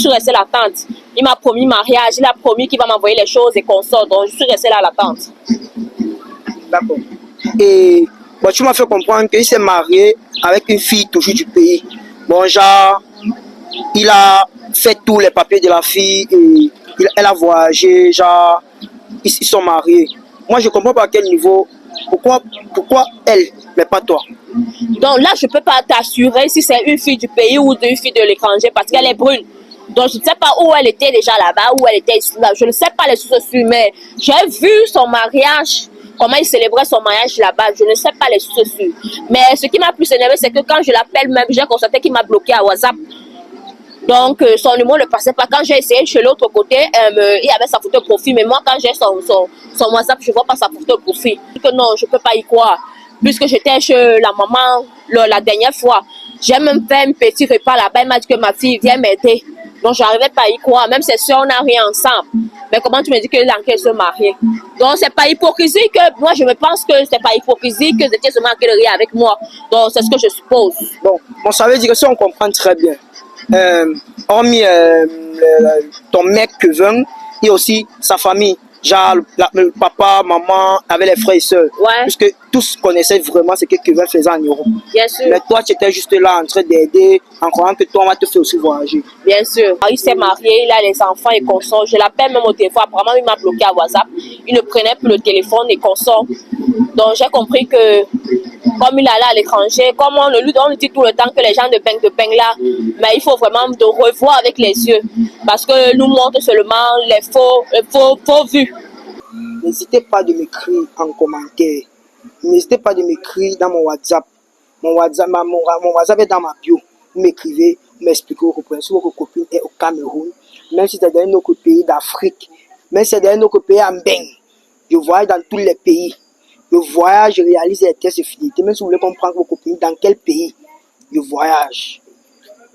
Je suis restée l'attente. Il m'a promis mariage, il a promis qu'il va m'envoyer les choses et consorts. Donc, je suis restée là à l'attente. D'accord. Et bon, tu m'as fait comprendre qu'il s'est marié avec une fille toujours du pays. Bon, genre, il a fait tous les papiers de la fille et elle a voyagé, genre, ils sont mariés. Moi, je ne comprends pas à quel niveau. Pourquoi elle, mais pas toi? Donc là, je ne peux pas t'assurer si c'est une fille du pays ou une fille de l'étranger parce qu'elle est brune. Donc je ne sais pas où elle était déjà là-bas, où elle était ici, là. Je ne sais pas les sources sûres, mais j'ai vu son mariage, comment il célébrait son mariage là-bas. Je ne sais pas les sources sûres. Mais ce qui m'a plus énervé, c'est que quand je l'appelle même, j'ai constaté qu'il m'a bloqué à WhatsApp. Donc, son numéro ne passait pas. Quand j'ai essayé chez l'autre côté, il avait sa photo de profil. Mais moi, quand j'ai son WhatsApp, je ne vois pas sa photo de profil. Que non, je ne peux pas y croire. Puisque j'étais chez la maman la dernière fois, j'ai même fait un petit repas là-bas. Elle m'a dit que ma fille vient m'aider. Donc, je n'arrivais pas à y croire. Même ses soeurs, on n'a rien ensemble. Mais comment tu me dis que l'enquête se marier? Donc, c'est pas hypocrisie que moi, je me pense que c'est pas hypocrisie que c'était seulement qu'elle rit avec moi. Donc, c'est ce que je suppose. Bon, ça veut dire que si on comprend très bien, hormis ton mec Kevin et aussi sa famille, genre le papa, maman, avec les frères et soeurs, Ouais. puisque tous connaissaient vraiment ce que Kevin faisait en Europe. Bien sûr. Mais toi, tu étais juste là en train d'aider, en croyant que toi, on va te faire aussi voyager. Bien sûr. Il s'est marié, il a les enfants et consort. Je l'appelle même au téléphone. Apparemment, il m'a bloqué à WhatsApp. Il ne prenait plus le téléphone et consort. Donc, j'ai compris que comme il allait à l'étranger, comme on lui dit tout le temps que les gens de Beng là, mais il faut vraiment de revoir avec les yeux. Parce que nous montre seulement les faux vues. N'hésitez pas de m'écrire en commentaire. N'hésitez pas de m'écrire dans mon WhatsApp. Mon WhatsApp est dans ma bio. Vous m'écrivez, vous m'expliquez vos copains. Si votre copine est au Cameroun, même si c'est dans un autre pays d'Afrique, même si c'est dans un autre pays en Beng, je voyage dans tous les pays. Je voyage, je réalise les tests de fidélité. Même si vous voulez comprendre vos copines dans quel pays, je voyage.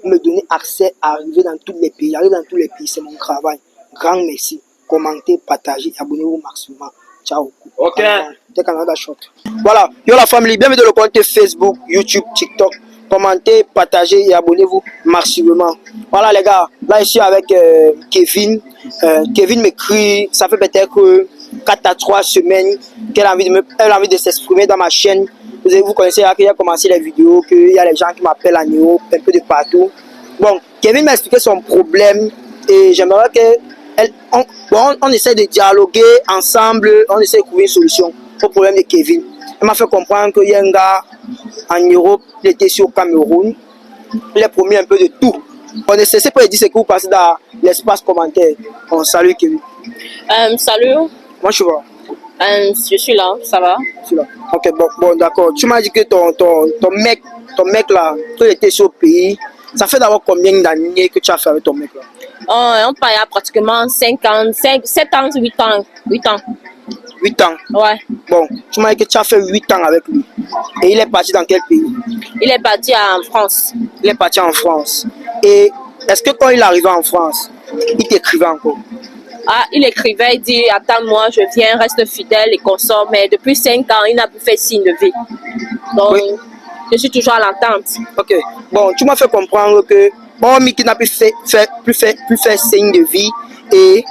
Vous me donnez accès à arriver dans tous les pays. J'arrive dans tous les pays, c'est mon travail. Grand merci. Commentez, partagez, abonnez-vous maximum. Ciao. Ok. Voilà, yo la famille, bienvenue dans le compte Facebook, YouTube, TikTok. Commentez, partagez et abonnez-vous maximum. Voilà les gars, là je suis avec Kevin. Kevin m'écrit, ça fait peut-être 4 à 3 semaines qu'elle a envie de s'exprimer dans ma chaîne. Vous connaissez qu'il a commencé les vidéos, qu'il y a les gens qui m'appellent en Europe, un peu de partout. Bon, Kevin m'a expliqué son problème et j'aimerais on essaie de dialoguer ensemble, on essaie de trouver une solution au problème de Kevin. Elle m'a fait comprendre qu'il y a un gars en Europe, il était sur Cameroun, il a promis un peu de tout. On ne cesse pas de dire ce que vous passez dans l'espace commentaire. On salue Kevin. Salut. Moi je suis là. Je suis là, ça va? Je suis là. Ok, bon d'accord. Tu m'as dit que ton mec là, qu'il était sur le pays. Ça fait d'abord combien d'années que tu as fait avec ton mec là? On parle à pratiquement 7 ans, 8 ans. 8 ans. 8 ans? Ouais. Bon, tu m'as dit que tu as fait 8 ans avec lui. Et il est parti dans quel pays? Il est parti en France. Il est parti en France. Et est-ce que quand il arrivait en France, il t'écrivait encore? Ah, il écrivait, il dit, attends-moi, je viens, reste fidèle et consort. Mais depuis 5 ans, il n'a plus fait signe de vie. Donc, oui. Je suis toujours à l'attente. Ok. Bon, tu m'as fait comprendre que Miki n'a plus fait signe de vie et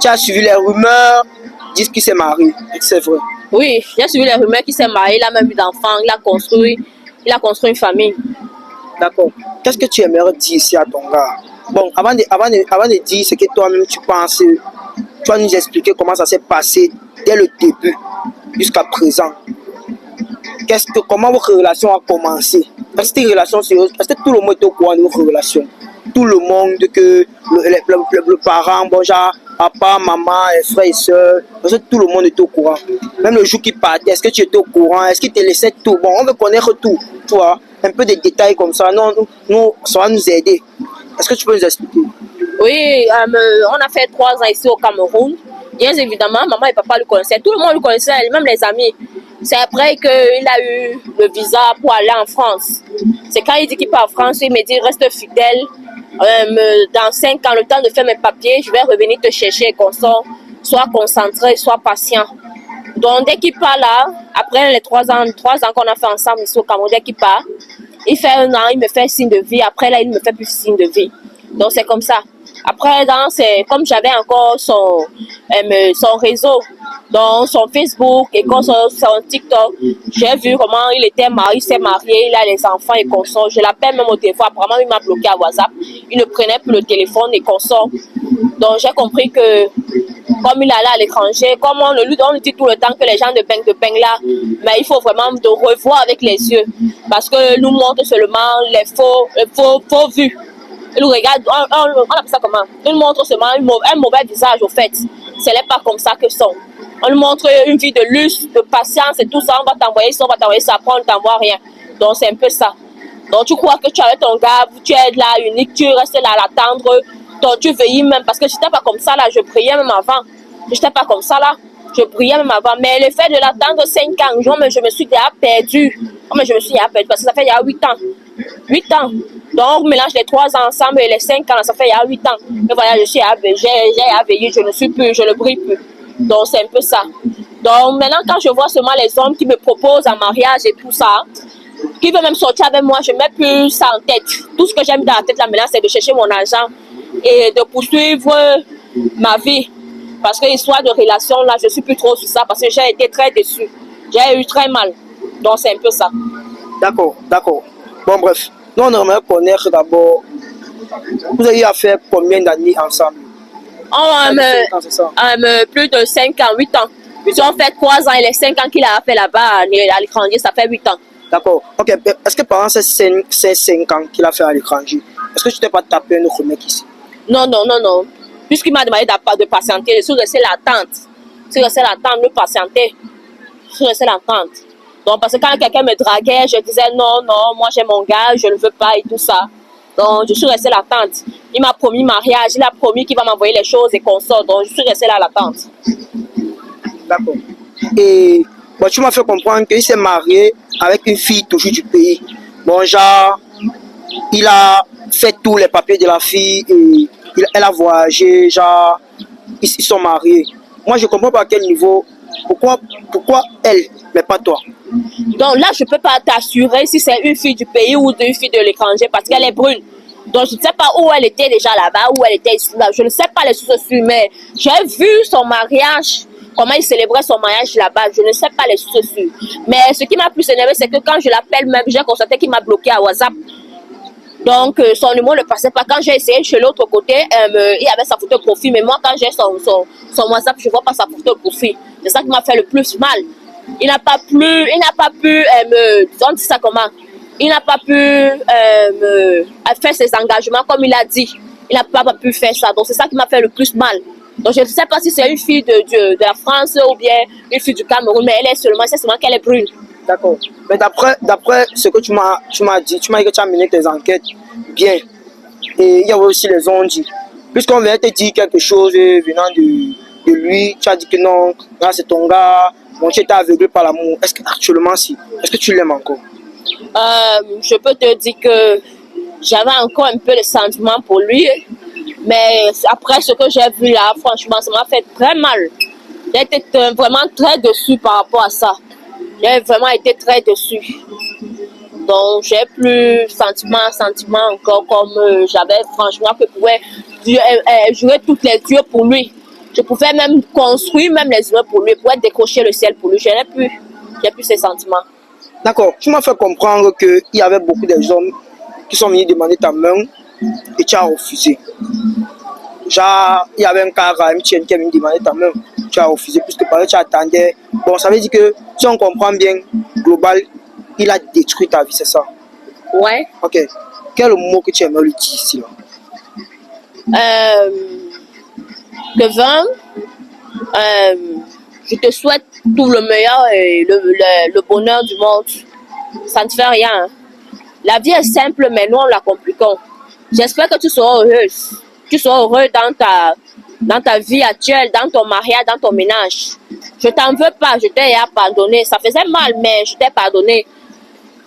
tu as suivi les rumeurs, disent qu'il s'est marié. C'est vrai. Oui, j'ai suivi les rumeurs qu'il s'est marié, il a même eu d'enfants, il a construit une famille. D'accord. Qu'est-ce que tu aimerais dire ici à ton gars? Bon, avant de dire ce que toi-même tu penses, tu vas nous expliquer comment ça s'est passé dès le début jusqu'à présent. Comment votre relation a commencé? Est-ce que c'était une relation sérieuse? Est-ce que tout le monde est au courant de votre relation? Tout le monde, que le parent, bon genre, papa, maman, les frères et soeurs, est-ce que tout le monde est au courant? Même le jour qu'il partait, est-ce que tu étais au courant? Est-ce qu'il te laissait tout? Bon, on veut connaître tout, tu vois, un peu de détails comme ça. Non, nous, ça va nous aider. Est-ce que tu peux nous expliquer? Oui, on a fait 3 ans ici au Cameroun. Bien évidemment, maman et papa le connaissaient. Tout le monde le connaissait, même les amis. C'est après qu'il a eu le visa pour aller en France. C'est quand il dit qu'il part en France, il me dit reste fidèle. Dans 5 ans, le temps de faire mes papiers, je vais revenir te chercher et sois concentré, sois patient. Donc dès qu'il part là, après les 3 ans qu'on a fait ensemble ici au Cameroun, dès qu'il part, il fait 1 an, il me fait signe de vie. Après là, il ne me fait plus signe de vie. Donc c'est comme ça. Après, comme j'avais encore son réseau, donc son Facebook et son TikTok, j'ai vu comment il était marié, il s'est marié, il a les enfants et consort. Je l'appelle même au téléphone. Apparemment, il m'a bloqué à WhatsApp. Il ne prenait plus le téléphone et consort. Donc j'ai compris que comme il allait à l'étranger, comme on lui dit tout le temps que les gens de Beng là, mais il faut vraiment de revoir avec les yeux. Parce que nous montre seulement les faux vues. Il nous regarde, on appelle ça comment? Il nous montre seulement un mauvais visage au fait. Ce n'est pas comme ça que sont. On nous montre une vie de luxe, de patience et tout ça. On va t'envoyer ça, après on ne t'envoie rien. Donc c'est un peu ça. Donc tu crois que tu es avec ton gars, tu es là unique, tu restes là à l'attendre. Donc tu veilles même, parce que je n'étais pas comme ça là, je priais même avant. Je n'étais pas comme ça là, je priais même avant. Mais le fait de l'attendre 5 ans, je me suis déjà perdue. Mais je me suis déjà perdue parce que ça fait il y a 8 ans. 8 ans. Donc on mélange les 3 ans ensemble et les 5 ans, ça fait il y a 8 ans. Mais voilà, j'ai veillé, je ne brille plus. Donc c'est un peu ça. Donc maintenant quand je vois seulement les hommes qui me proposent un mariage et tout ça, qui veut même sortir avec moi, je ne mets plus ça en tête. Tout ce que j'aime dans la tête là maintenant, c'est de chercher mon argent et de poursuivre ma vie. Parce que l'histoire de relation là, je ne suis plus trop sur ça parce que j'ai été très déçue. J'ai eu très mal. Donc c'est un peu ça. D'accord, d'accord. Bon bref, nous on aimerait connaître d'abord, vous avez fait combien d'années ensemble? Plus de 5 ans, 8 ans. Ils ont fait 3 ans et les 5 ans qu'il a fait là-bas à l'étranger, ça fait 8 ans. D'accord. Ok. Est-ce que pendant ces 5 ans qu'il a fait à l'étranger, est-ce que tu t'es pas tapé un autre mec ici? Non. Puisqu'il m'a demandé de patienter, je suis restée l'attente. De patienter. Je suis restée l'attente. Donc, parce que quand quelqu'un me draguait, je disais non, moi j'ai mon gars, je ne veux pas et tout ça. Donc, je suis restée l'attente. Il m'a promis mariage, il a promis qu'il va m'envoyer les choses et qu'on sort. Donc, je suis restée là à l'attente. D'accord. Et bon, tu m'as fait comprendre qu'il s'est marié avec une fille toujours du pays. Bon, genre, il a fait tous les papiers de la fille et elle a voyagé, genre, ils sont mariés. Moi, je comprends pas à quel niveau, pourquoi elle, mais pas toi. Donc là, je ne peux pas t'assurer si c'est une fille du pays ou une fille de l'étranger parce qu'elle est brune. Donc je ne sais pas où elle était déjà là-bas, où elle était ici, là. Je ne sais pas les sources, mais j'ai vu son mariage, comment il célébrait son mariage là-bas. Je ne sais pas les sources. Mais ce qui m'a plus énervé, c'est que quand je l'appelle même, j'ai constaté qu'il m'a bloqué à WhatsApp. Donc son numéro ne passait pas. Quand j'ai essayé chez l'autre côté, il y avait sa photo de profil. Mais moi, quand j'ai son WhatsApp, je ne vois pas sa photo de profil. C'est ça qui m'a fait le plus mal. Il n'a pas pu on dit ça comment? Il n'a pas pu faire ses engagements comme il a dit. Il n'a pas pu faire ça. Donc c'est ça qui m'a fait le plus mal. Donc je ne sais pas si c'est une fille de la France ou bien une fille du Cameroun, mais c'est seulement qu'elle est brune. D'accord. Mais d'après ce que tu m'as dit que tu as mené tes enquêtes bien. Et il y avait aussi les ondes. Puisqu'on vient te dire quelque chose venant de lui, tu as dit que non, là c'est ton gars, bon, tu étais aveuglé par l'amour. Est-ce que actuellement, est-ce que tu l'aimes encore? Je peux te dire que j'avais encore un peu de sentiment pour lui, mais après ce que j'ai vu là, franchement, ça m'a fait très mal. J'ai été vraiment très déçue par rapport à ça. J'ai vraiment été très déçue. Donc, j'ai plus sentiment encore comme j'avais franchement que je pouvais jouer toutes les yeux pour lui. Je pouvais même construire même les yeux pour lui, pour décrocher le ciel pour lui. J'ai plus ces sentiments. D'accord. Tu m'as fait comprendre qu'il y avait beaucoup de hommes qui sont venus demander ta main et tu as refusé. Genre, il y avait un cas à MTN qui est venu demander ta main, tu as refusé puisque parce que tu attendais. Bon, ça veut dire que si on comprend bien, global, il a détruit ta vie, c'est ça? Ouais. Ok. Quel est le mot que tu aimerais lui dire ici là? Kevin, je te souhaite tout le meilleur et le bonheur du monde. Ça ne fait rien. La vie est simple, mais nous, on la compliquons. J'espère que tu seras heureuse. Tu seras heureux dans ta vie actuelle, dans ton mariage, dans ton ménage. Je t'en veux pas, je t'ai pardonné. Ça faisait mal, mais je t'ai pardonné.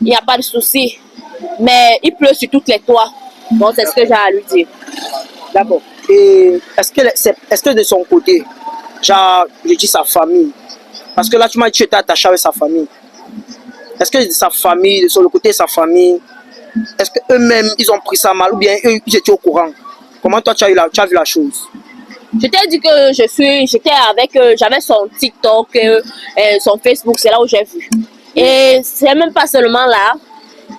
Il n'y a pas de souci. Mais il pleut sur toutes les toits. Bon, c'est ce que j'ai à lui dire. D'accord. Et est-ce que de son côté, genre, je dis sa famille, parce que là, tu m'as dit que tu étais attaché avec sa famille. Est-ce que de sa famille, sur le côté de sa famille, est-ce qu'eux-mêmes, ils ont pris ça mal ou bien eux, ils étaient au courant? Comment toi tu as vu la chose? Je t'ai dit que j'avais son TikTok, son Facebook, c'est là où j'ai vu. Et c'est même pas seulement là,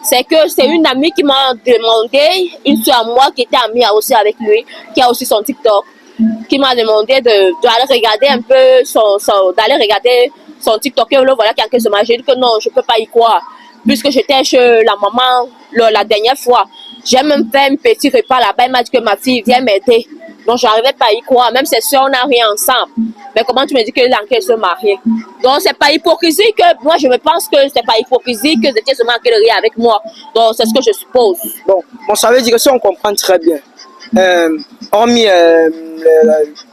c'est que c'est une amie qui m'a demandé, une soeur à moi qui était amie aussi avec lui, qui a aussi son TikTok, qui m'a demandé d'aller regarder un peu d'aller regarder son TikTok. Et là, voilà quelqu'un se marier. J'ai dit que non, je peux pas y croire. Puisque j'étais chez la maman la dernière fois, j'ai même fait un petit repas là-bas. Elle m'a dit que ma fille vient m'aider. Donc, j'arrivais pas à y croire. Même ses soeurs, on n'a rien ensemble. Mais comment tu me dis que l'enquête se marier? Donc, c'est pas hypocrisie que moi, je me pense que c'est pas hypocrisie que c'était se marier avec moi. Donc, c'est ce que je suppose. Bon, ça veut dire que si on comprend très bien, hormis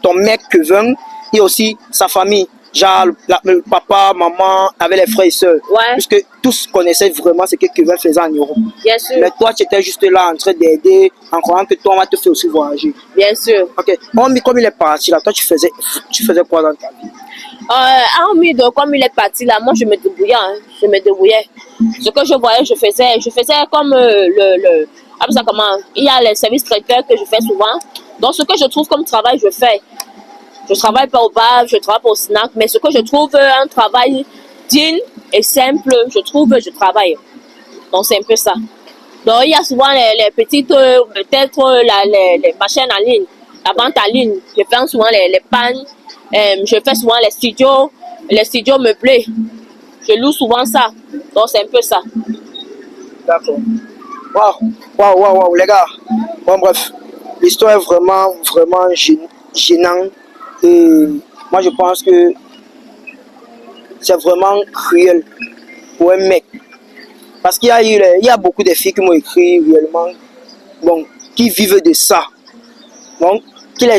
ton mec Kevin et aussi sa famille, genre le papa, maman, avec les frères et sœurs, Ouais. puisque tous connaissaient vraiment ce que Kevin faisait en Europe. Bien sûr. Mais toi, tu étais juste là en train d'aider, en croyant que toi, on va te faire aussi voyager. Bien sûr. Ok, hormis comme il est parti là, toi, tu faisais quoi dans ta vie? Hormis de comme il est parti là, moi je me débrouillais, hein, je me débrouillais. Ce que je voyais, je faisais comme comment, il y a les services traiteurs que je fais souvent. Donc ce que je trouve comme travail, je fais. Je travaille pas au bar, je travaille pas au snack, mais ce que je trouve un travail digne et simple, je travaille. Donc c'est un peu ça. Donc il y a souvent les petites, peut-être les machines en ligne, la vente en ligne. Je fais souvent les pannes, je fais souvent les studios meublés. Je loue souvent ça. Donc c'est un peu ça. D'accord. Waouh, les gars. Bon, bref, l'histoire est vraiment gênante. Et moi, je pense que c'est vraiment cruel pour un mec. Parce qu'il y a beaucoup de filles qui m'ont écrit réellement, bon, qui vivent de ça. Donc, il y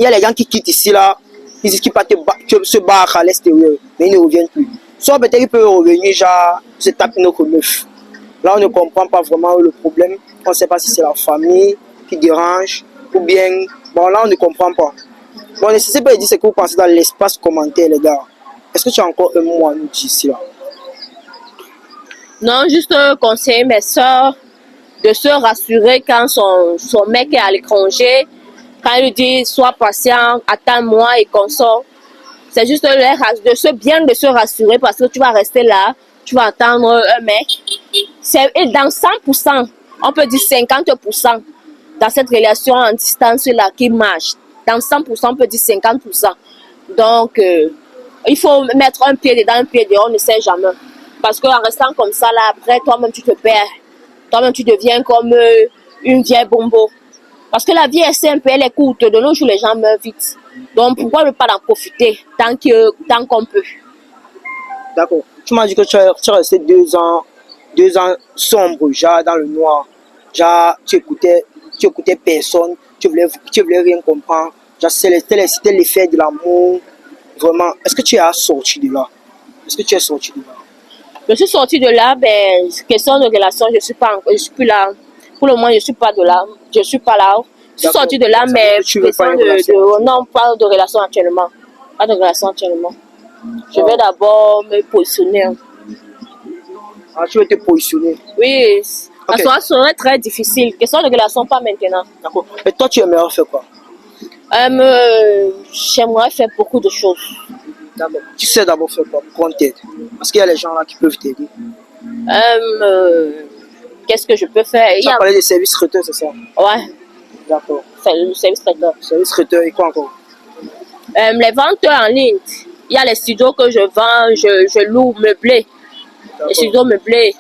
a les gens qui quittent ici, là, ils disent qu'ils partent se battre à l'extérieur, mais ils ne reviennent plus. Soit peut-être qu'ils peuvent revenir, genre, se taper nos meufs. Là, on ne comprend pas vraiment le problème. On ne sait pas si c'est la famille qui dérange ou bien... Bon, là, on ne comprend pas. Bon, ne cessez pas de dire ce que vous pensez dans l'espace commentaire, les gars. Est-ce que tu as encore un mot à nous dire ici, là? Non, juste conseiller mes soeurs de se rassurer quand son mec est à l'étranger. Quand il lui dit, sois patient, attends-moi et console. C'est juste de se rassurer parce que tu vas rester là, tu vas attendre un mec. Et dans 100%, on peut dire 50% dans cette relation en distance-là qui marche. Dans 100%, on peut dire 50%. Donc, il faut mettre un pied dedans, un pied dehors, on ne sait jamais. Parce qu'en restant comme ça, là, après, toi-même, tu te perds. Toi-même, tu deviens comme une vieille bombo. Parce que la vie est simple, elle est courte. De nos jours, les gens meurent vite. Donc, pourquoi ne pas en profiter tant qu'on peut? D'accord. Tu m'as dit que tu es resté 2 ans sombre, genre dans le noir. Genre, tu écoutais personne, tu voulais rien comprendre. Genre, c'était l'effet de l'amour. Vraiment. Est-ce que tu es sorti de là? Est-ce que tu es sorti de là? Je suis sortie de là, ben, question de relation, je suis plus là. Pour le moment, je suis pas là. Je suis sortie de là, mais non, pas de relation actuellement. Pas de relation actuellement. Je vais d'abord me positionner. Ah, tu veux te positionner? Oui, okay. Ça serait très difficile. Question de relation, pas maintenant. D'accord. Et toi, tu aimerais faire quoi? J'aimerais faire beaucoup de choses. D'abord. Tu sais d'abord faire quoi pour qu'on t'aide? Parce qu'il y a les gens là qui peuvent t'aider. Qu'est-ce que je peux faire? Tu as parlé des services traiteurs, c'est ça? Ouais. D'accord. C'est le service traiteur. Service traiteur et quoi encore? Les ventes en ligne. Il y a les studios que je vends, je loue meublés. Les studios meublés.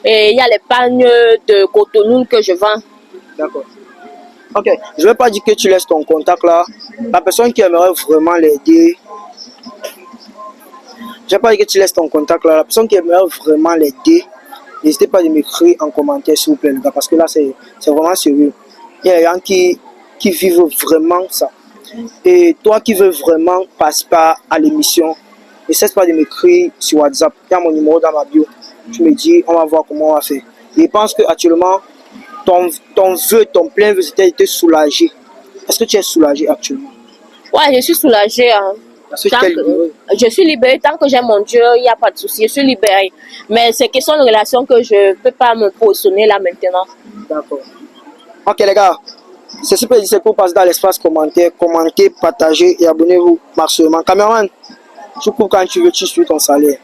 Et il y a les pagnes de Cotonou que je vends. D'accord. Ok. Je ne vais pas dire que tu laisses ton contact là. La personne qui aimerait vraiment l'aider. Je ne vais pas dire que tu laisses ton contact là. La personne qui aimerait vraiment l'aider, n'hésitez pas à m'écrire en commentaire s'il vous plaît, les gars. Parce que là, c'est vraiment sérieux. Il y a des gens qui vivent vraiment ça. Et toi qui veux vraiment participer à l'émission, ne cesse pas de m'écrire sur WhatsApp. Il y a mon numéro dans ma bio. Tu me dis, on va voir comment on va faire. Et je pense qu'actuellement, ton plein vœu, c'était de te soulager. Est-ce que tu es soulagé actuellement? Ouais, je suis soulagée. Hein. Je suis libérée. Tant que j'ai mon Dieu, il n'y a pas de souci. Je suis libérée. Mais c'est question de relation que je ne peux pas me positionner là maintenant. D'accord. Ok les gars, Ceci peut dire, c'est pour passer dans l'espace commentaire, commentez, partagez et abonnez-vous. Marcelement. Caméraman, tu coupes quand tu veux, tu suis ton salaire.